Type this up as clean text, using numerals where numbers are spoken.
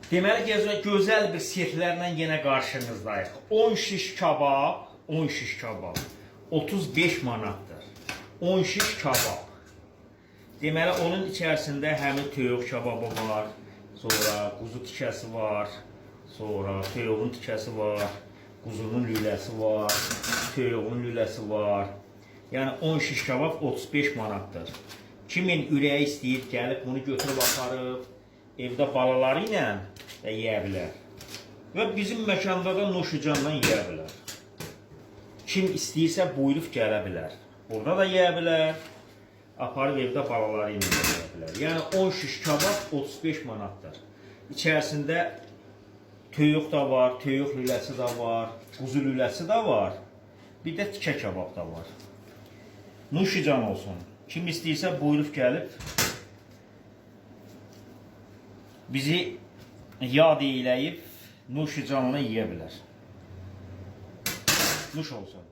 Deməli gözəl bir setlərlə yenə qarşınızdayıq. 10 şiş kabab, 10 şiş kabab 35 manatdır. 10 şiş kabab. Deməli onun içərisində həmin toyuq kababı var, sonra quzu tikəsi var, sonra toyuğun tikəsi var, quzunun lüləsi var, toyuğun lüləsi var. Yəni 10 şiş kabab 35 manatdır. Kimin ürəyi istəyir, gəlib bunu götürüb aparıb, evdə balaları ilə də yeyə bilər. Və bizim məkanda da nuşucanla yeyə bilər. Kim istəyirsə buyurub gələ bilər. Burada da yeyə bilər, aparıb evdə balaları ilə yeyə bilər. Yəni 10 şiş kabab 35 manatdır. İçərisində toyuq da var, toyuq lüləsi də var, quzu lüləsi də var. Bir də tikə kabab da var. Nuşican olsun. Kim istəyirsə buyurub gəlib bizi yad eyləyib nuşicanla yeyə bilər. Nuş olsun.